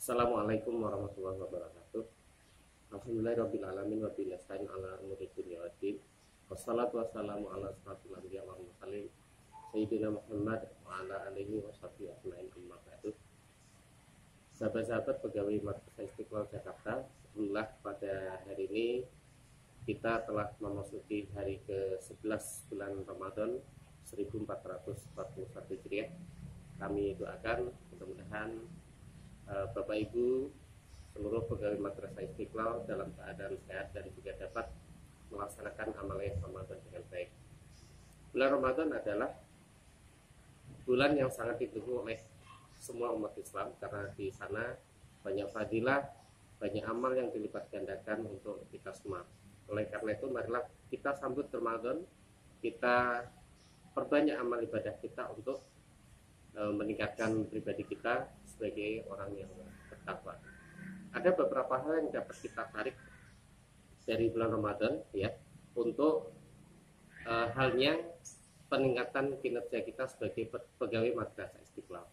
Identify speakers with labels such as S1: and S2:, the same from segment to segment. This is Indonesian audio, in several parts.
S1: Assalamualaikum warahmatullahi wabarakatuh. Alhamdulillahirabbil alamin wa billahi nasta'in ala umuri dunya waddin. Wassalatu wassalamu ala asyrofil anbiya wal mursalin sayyidina Muhammad wa ala alihi washabihi ajmain amma ba'du. Sahabat-sahabat pegawai Madrasah Istiqlal Jakarta, alhamdulillah pada hari ini kita telah memasuki hari ke-11 bulan Ramadan 1441 Hijriah. Kami doakan mudah-mudahan Bapak Ibu seluruh pegawai Madrasah Istiqlal dalam keadaan sehat dan juga dapat melaksanakan amalan Ramadan dengan baik. Bulan Ramadan adalah bulan yang sangat ditunggu oleh semua umat Islam karena di sana banyak fadilah, banyak amal yang dilipat gandakan untuk kita semua. Oleh karena itu marilah kita sambut Ramadan, kita perbanyak amal ibadah kita untuk meningkatkan pribadi kita sebagai orang yang bertakwa. Ada beberapa hal yang dapat kita tarik dari bulan Ramadan ya untuk halnya peningkatan kinerja kita sebagai pegawai Madrasah Istiqlal.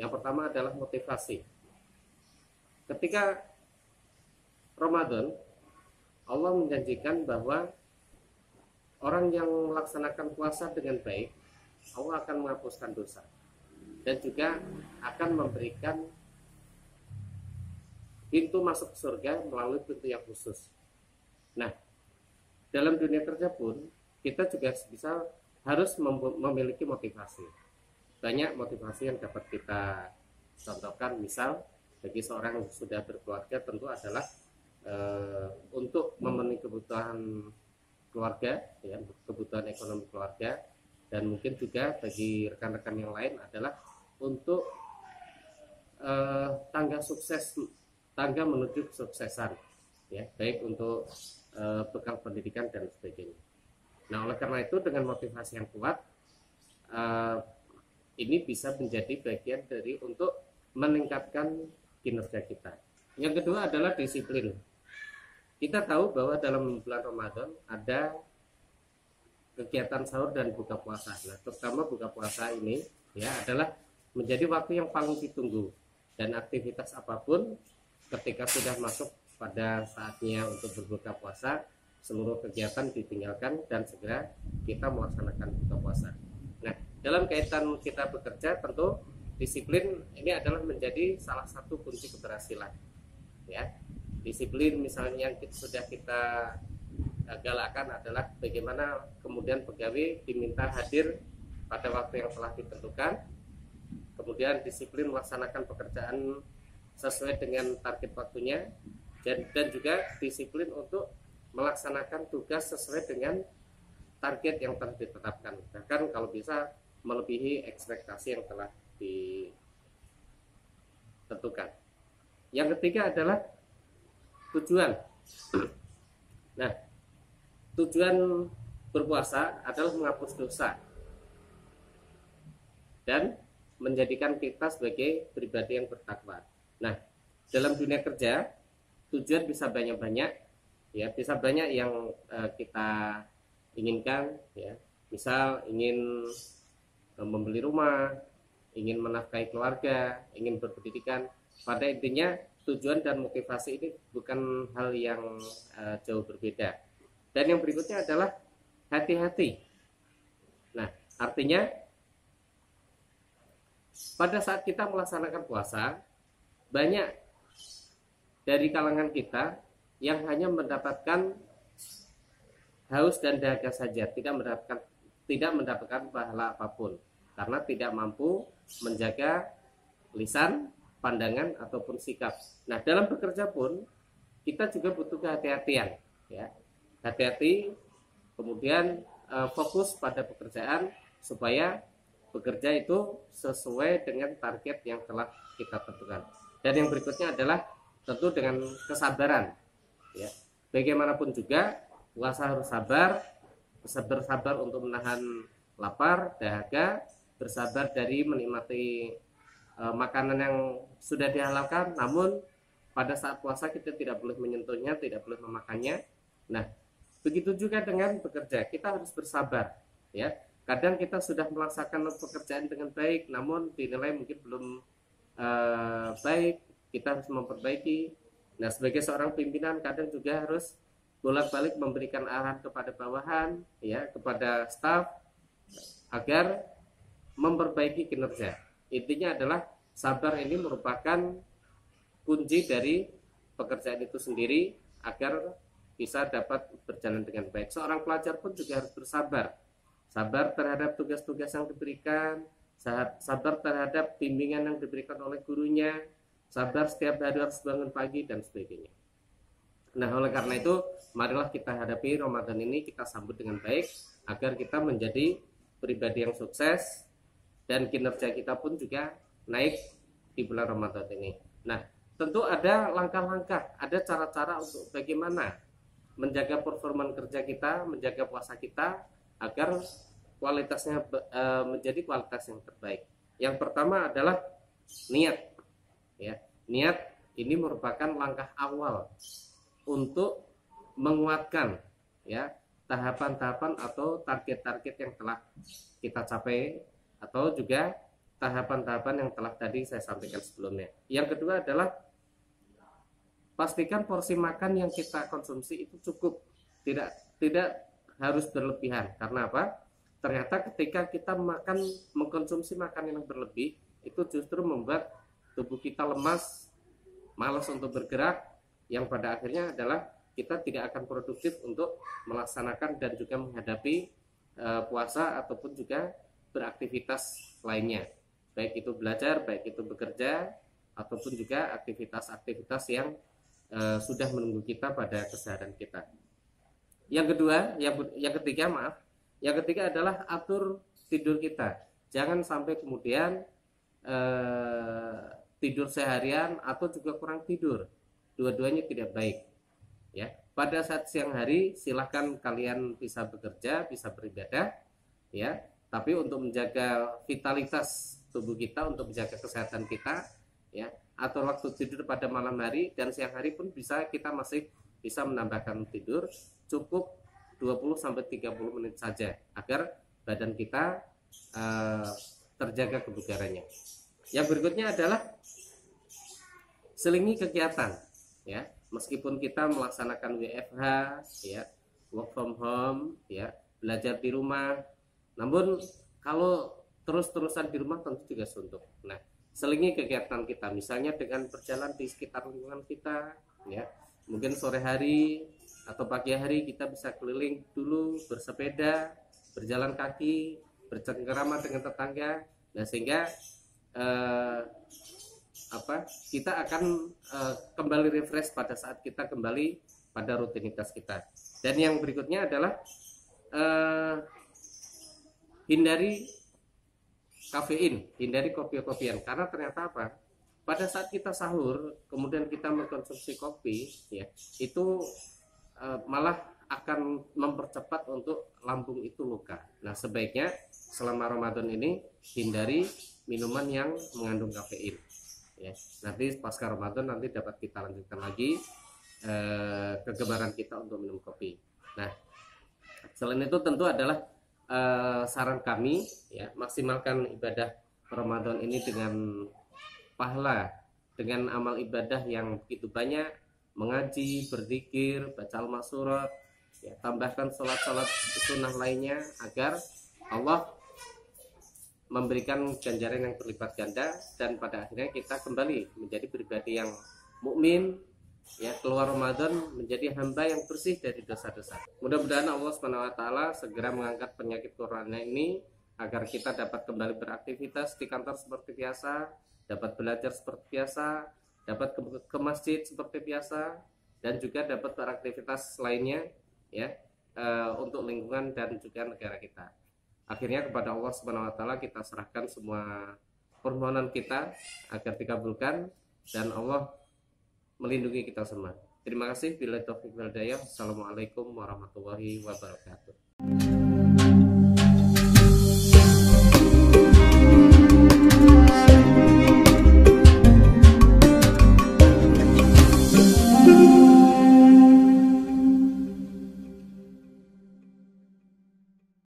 S1: Yang pertama adalah motivasi. Ketika Ramadan, Allah menjanjikan bahwa orang yang melaksanakan puasa dengan baik, Allah akan menghapuskan dosa dan juga akan memberikan pintu masuk surga melalui pintu yang khusus. Nah, dalam dunia kerja pun kita juga bisa harus memiliki motivasi. Banyak motivasi yang dapat kita contohkan, misal bagi seorang yang sudah berkeluarga tentu adalah untuk memenuhi kebutuhan keluarga, ya, kebutuhan ekonomi keluarga, dan mungkin juga bagi rekan-rekan yang lain adalah untuk tangga menuju kesuksesan, ya, baik untuk bekal pendidikan dan sebagainya. Nah, oleh karena itu dengan motivasi yang kuat ini bisa menjadi bagian dari untuk meningkatkan kinerja kita. Yang kedua adalah disiplin. Kita tahu bahwa dalam bulan Ramadan ada kegiatan sahur dan buka puasa. Nah, terutama buka puasa ini ya adalah menjadi waktu yang paling ditunggu, dan aktivitas apapun ketika sudah masuk pada saatnya untuk berbuka puasa, seluruh kegiatan ditinggalkan dan segera kita melaksanakan buka puasa. Nah, dalam kaitan kita bekerja tentu disiplin ini adalah menjadi salah satu kunci keberhasilan. Ya, disiplin misalnya yang sudah kita galakkan adalah bagaimana kemudian pegawai diminta hadir pada waktu yang telah ditentukan, kemudian disiplin melaksanakan pekerjaan sesuai dengan target waktunya, dan juga disiplin untuk melaksanakan tugas sesuai dengan target yang telah ditetapkan, bahkan kalau bisa melebihi ekspektasi yang telah ditentukan. Yang ketiga adalah tujuan. Nah, tujuan berpuasa adalah menghapus dosa dan menjadikan kita sebagai pribadi yang bertakwa. Nah, dalam dunia kerja tujuan bisa banyak-banyak, ya, bisa banyak yang kita inginkan, ya. Misal ingin membeli rumah, ingin menafkahi keluarga, ingin berpendidikan. Pada intinya tujuan dan motivasi ini bukan hal yang jauh berbeda. Dan yang berikutnya adalah hati-hati. Nah, artinya pada saat kita melaksanakan puasa, banyak dari kalangan kita yang hanya mendapatkan haus dan dahaga saja, tidak mendapatkan pahala apapun karena tidak mampu menjaga lisan, pandangan ataupun sikap. Nah, dalam bekerja pun kita juga butuh kehati-hatian, ya. Hati-hati, kemudian fokus pada pekerjaan supaya bekerja itu sesuai dengan target yang telah kita tentukan. Dan yang berikutnya adalah tentu dengan kesabaran, ya. Bagaimanapun juga puasa harus bersabar untuk menahan lapar, dahaga, bersabar dari menikmati makanan yang sudah dihalalkan, namun pada saat puasa kita tidak boleh menyentuhnya, tidak boleh memakannya. Nah, begitu juga dengan bekerja, kita harus bersabar, ya. Kadang kita sudah melaksanakan pekerjaan dengan baik, namun dinilai mungkin belum baik, kita harus memperbaiki. Nah, sebagai seorang pimpinan kadang juga harus bolak-balik memberikan arahan kepada bawahan, ya, kepada staf agar memperbaiki kinerja. Intinya adalah sabar ini merupakan kunci dari pekerjaan itu sendiri agar bisa dapat berjalan dengan baik. Seorang pelajar pun juga harus bersabar. Sabar terhadap tugas-tugas yang diberikan, sabar terhadap bimbingan yang diberikan oleh gurunya, sabar setiap hari harus bangun pagi dan sebagainya. Nah, oleh karena itu, marilah kita hadapi Ramadan ini, kita sambut dengan baik agar kita menjadi pribadi yang sukses dan kinerja kita pun juga naik di bulan Ramadan ini. Nah, tentu ada langkah-langkah, ada cara-cara untuk bagaimana menjaga performa kerja kita, menjaga puasa kita agar kualitasnya menjadi kualitas yang terbaik. Yang pertama adalah niat, ya. Niat ini merupakan langkah awal untuk menguatkan, ya, tahapan-tahapan atau target-target yang telah kita capai atau juga tahapan-tahapan yang telah tadi saya sampaikan sebelumnya. Yang kedua adalah pastikan porsi makan yang kita konsumsi itu cukup, tidak harus berlebihan. Karena apa? Ternyata ketika kita mengkonsumsi makanan yang berlebih, itu justru membuat tubuh kita lemas, malas untuk bergerak, yang pada akhirnya adalah kita tidak akan produktif untuk melaksanakan dan juga menghadapi puasa ataupun juga beraktivitas lainnya, baik itu belajar, baik itu bekerja, ataupun juga aktivitas-aktivitas yang sudah menunggu kita pada keseharian kita. Yang ketiga adalah atur tidur kita. Jangan sampai kemudian tidur seharian atau juga kurang tidur. Dua-duanya tidak baik. Ya, pada saat siang hari silahkan kalian bisa bekerja, bisa beribadah, ya. Tapi untuk menjaga vitalitas tubuh kita, untuk menjaga kesehatan kita, ya, atur waktu tidur pada malam hari dan siang hari pun kita masih bisa menambahkan tidur cukup 20-30 menit saja agar badan kita terjaga kebugarannya. Yang berikutnya adalah selingi kegiatan, ya. Meskipun kita melaksanakan WFH, ya, work from home, ya, belajar di rumah, namun kalau terus-terusan di rumah tentu juga suntuk. Nah, selingi kegiatan kita, misalnya dengan berjalan di sekitar lingkungan kita, ya. Mungkin sore hari atau pagi hari kita bisa keliling dulu, bersepeda, berjalan kaki, bercengkerama dengan tetangga. Nah, sehingga kita akan kembali refresh pada saat kita kembali pada rutinitas kita. Dan yang berikutnya adalah hindari kafein, hindari kopi-kopian, karena ternyata apa? Pada saat kita sahur kemudian kita mengkonsumsi kopi, ya, itu malah akan mempercepat untuk lambung itu luka. Nah, sebaiknya selama Ramadan ini hindari minuman yang mengandung kafein, ya. Nanti pasca Ramadan nanti dapat kita lanjutkan lagi kegemaran kita untuk minum kopi. Nah, selain itu tentu adalah saran kami, ya, maksimalkan ibadah Ramadan ini dengan pahala, dengan amal ibadah yang begitu banyak, mengaji, berzikir, baca al-masurat, ya, tambahkan sholat-sholat sunnah lainnya agar Allah memberikan ganjaran yang berlipat ganda dan pada akhirnya kita kembali menjadi pribadi yang mukmin, ya, keluar Ramadan menjadi hamba yang bersih dari dosa-dosa. Mudah-mudahan Allah SWT segera mengangkat penyakit corona ini agar kita dapat kembali beraktivitas di kantor seperti biasa, dapat belajar seperti biasa, dapat ke masjid seperti biasa, dan juga dapat beraktivitas lainnya, ya, untuk lingkungan dan juga negara kita. Akhirnya kepada Allah SWT kita serahkan semua permohonan kita agar dikabulkan dan Allah melindungi kita semua. Terima kasih. Bila taufiq wal hidayah. Assalamualaikum warahmatullahi wabarakatuh.